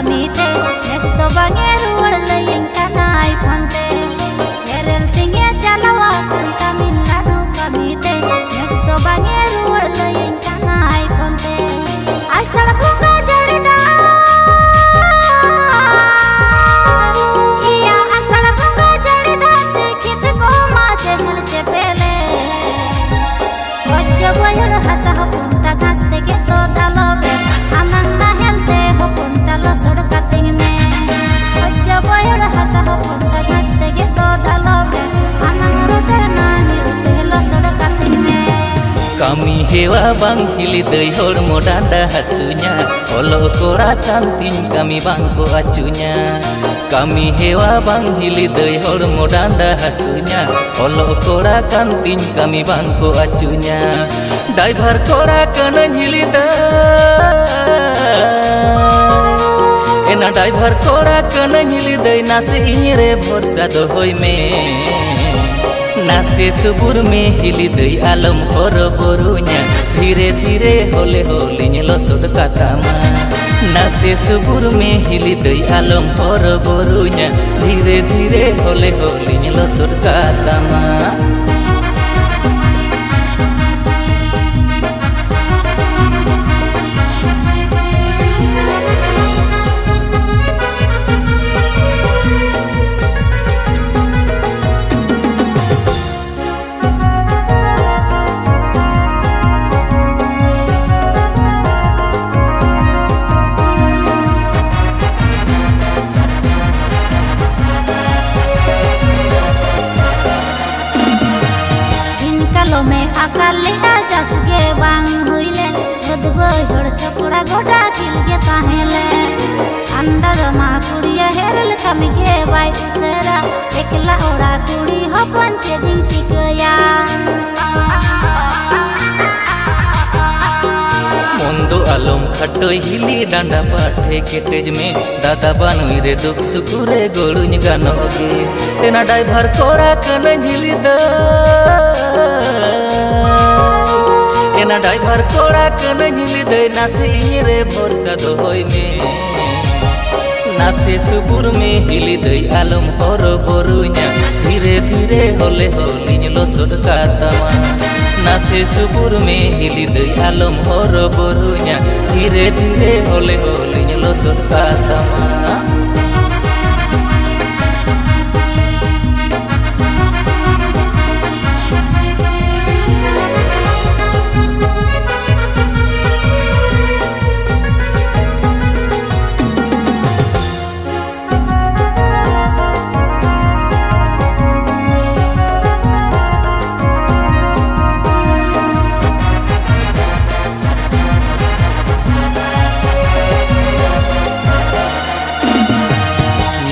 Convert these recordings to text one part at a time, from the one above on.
kamite nes to bange ruwar layin kanai phante herel tinge chalawa Tamil Nadu kamite nes to bange ruwar layin kanai phante asad bunga jadida iya asad bunga jadida dekhit ko ma jehel che pele wajja boyar hasa punta ghas teke to dalobe amang nahelte ho punta lo sodkating me wajja boyar hasa punta ghas teke to dalobe amang roter nahelte lo sodkating me kami hewa bang hili dei hor modanda hasunya olo kora kantin kami bangko acunya kami hewa bang hili dei hor modanda hasunya olo kora kantin kami bangko acunya driver kora kana hili ena driver kora kana hili dei nase inyre bhorsa do hoi me nase subur में हिली दई आलम और बोरुnya धीरे धीरे होले होलिኝ लसोड कातामा नसे सुबुर में हिली दई आलम और बोरुnya धीरे धीरे होले होलिኝ लसोड कातामा में अकाल जस के बांग हुईले खुदबो हड़ सकुड़ा गोटा किल के ताहेले अंदर मा कुड़िया हेरल कमी के बाई उसरा एकला ओड़ा कुड़ी हो पंचे दिन टिकया मुंदो आलम खटोय हिली डांडा पाठे के तेज में दादा बानुई रे दुख सुकुरे गोड़ुኝ गानोगे तेना ड्राइवर कोड़ा कन हिली द एना ड्राइवर कोड़ा कन हिली दे नासे इरे भरोसा दो होय में नासे सुबुर में हिली दे आलम और बोरुnya धीरे धीरे होले होलिኝ लसोड कातामा नासे सुबुर में हिली दे आलम और बोरुnya धीरे धीरे होले होलिኝ लसोड कातामा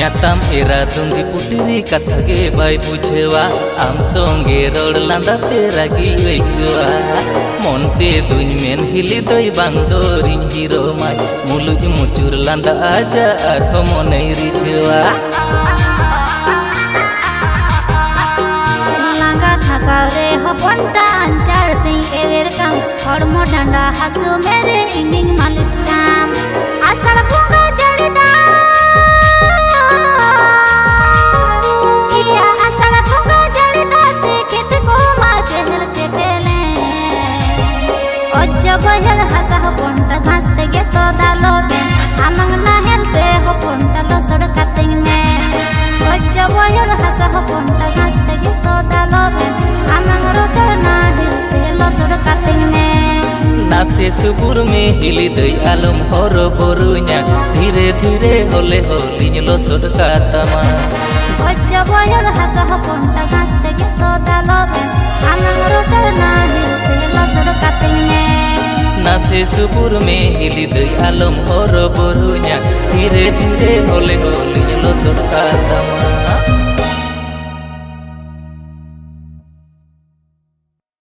न्याताम एरा दुंदी पुटिरी कथा के बाय बुझेवा आम संगे रोड लांदा तेरा गी ओइकवा मोनते दुñ मेन हिली दई बांदोरिñ हिरो माय मुलुज मुचुर लांदा आजा आर मोनै रिझेवा लांगा थकाव रे हपनटा अंचार ती एवेर काम हड़मो डांडा हासु मेरे इंगिंग मालिश काम आषाढ़ bunga जड़ीदा boyar hasa ponta ghas tege to dalobe amang nahelte ho ponta losod kating me wajja boyar hasa ponta ghas tege to dalobe amang roter nahelte losod kating me नासे सुबुर में हिली दई आलम और बोरुnya धीरे धीरे होले होलिኝ लसोड कातामा wajja boyar hasa ponta ghas tege to dalobe amang roter nahelte losod kating me नासे सुबुर में हिली दई आलम और बोरुnya धीरे धीरे होले होलिኝ लसोड कातामा।